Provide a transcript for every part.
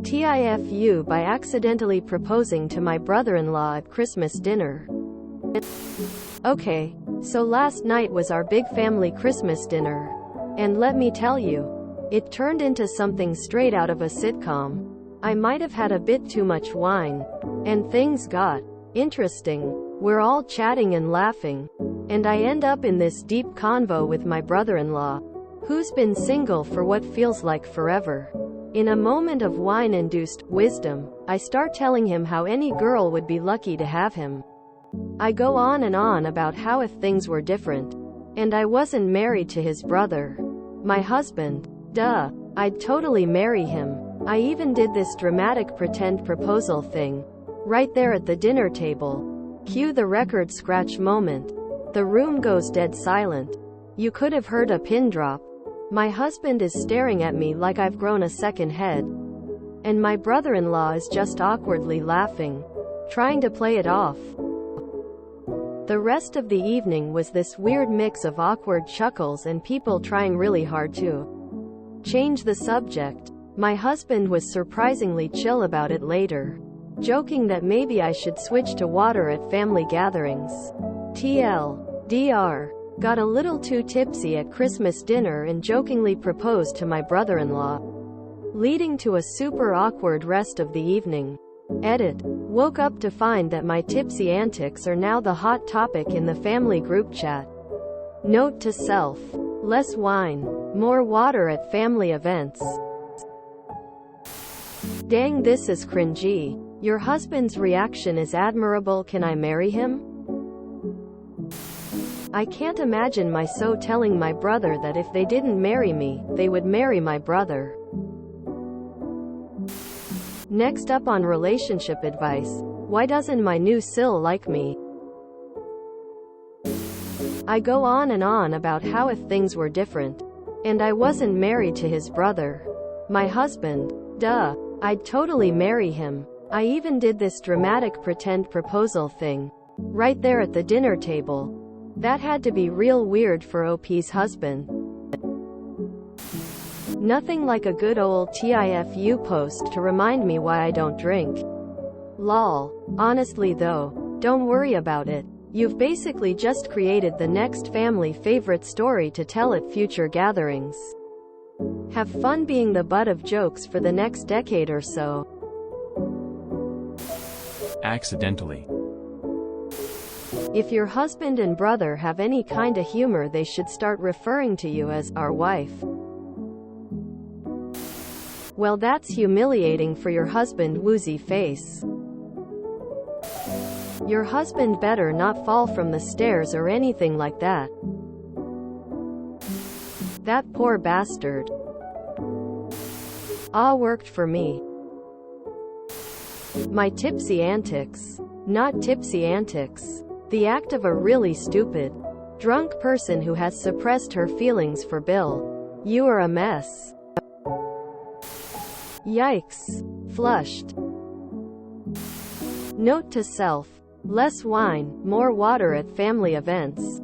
TIFU by accidentally proposing to my brother-in-law at Christmas dinner. Okay, so last night was our big family Christmas dinner. And let me tell you, it turned into something straight out of a sitcom. I might have had a bit too much wine. And things got interesting. We're all chatting and laughing. And I end up in this deep convo with my brother-in-law, who's been single for what feels like forever. In a moment of wine-induced wisdom, I start telling him how any girl would be lucky to have him. I go on and on about how if things were different, and I wasn't married to his brother, my husband, duh, I'd totally marry him. I even did this dramatic pretend proposal thing, right there at the dinner table. Cue the record scratch moment. The room goes dead silent. You could have heard a pin drop. My husband is staring at me like I've grown a second head. And my brother-in-law is just awkwardly laughing, trying to play it off. The rest of the evening was this weird mix of awkward chuckles and people trying really hard to change the subject. My husband was surprisingly chill about it later, joking that maybe I should switch to water at family gatherings. TLDR. Got a little too tipsy at Christmas dinner and jokingly proposed to my brother-in-law, leading to a super awkward rest of the evening. Edit. Woke up to find that my tipsy antics are now the hot topic in the family group chat. Note to self: less wine, more water at family events. Dang, this is cringy. Your husband's reaction is admirable. Can I marry him? I can't imagine my so telling my brother that if they didn't marry me, they would marry my brother. Next up on relationship advice: why doesn't my new Sil like me? I go on and on about how if things were different, and I wasn't married to his brother, my husband, duh, I'd totally marry him. I even did this dramatic pretend proposal thing, right there at the dinner table. That had to be real weird for OP's husband. Nothing like a good old TIFU post to remind me why I don't drink. Lol. Honestly though, don't worry about it. You've basically just created the next family favorite story to tell at future gatherings. Have fun being the butt of jokes for the next decade or so. Accidentally. If your husband and brother have any kinda humor, they should start referring to you as our wife. Well, that's humiliating for your husband, woozy face. Your husband better not fall from the stairs or anything like that. That poor bastard. Worked for me. My tipsy antics. Not tipsy antics. The act of a really stupid, drunk person who has suppressed her feelings for Bill. You are a mess. Yikes. Flushed. Note to self: less wine, more water at family events.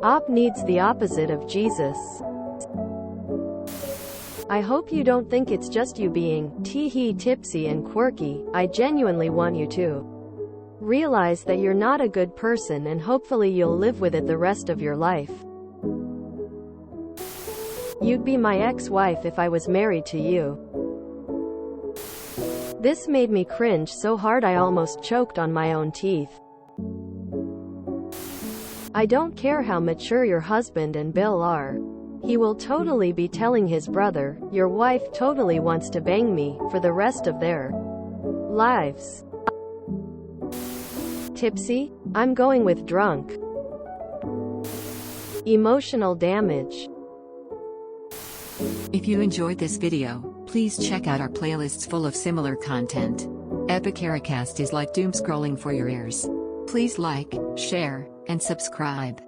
Op needs the opposite of Jesus. I hope you don't think it's just you being tee-hee tipsy and quirky. I genuinely want you to realize that you're not a good person, and hopefully you'll live with it the rest of your life. You'd be my ex-wife if I was married to you. This made me cringe so hard I almost choked on my own teeth. I don't care how mature your husband and Bill are. He will totally be telling his brother, your wife totally wants to bang me, for the rest of their lives. Tipsy? I'm going with drunk. Emotional damage. If you enjoyed this video, please check out our playlists full of similar content. Epicaricast is like doom scrolling for your ears. Please like, share, and subscribe.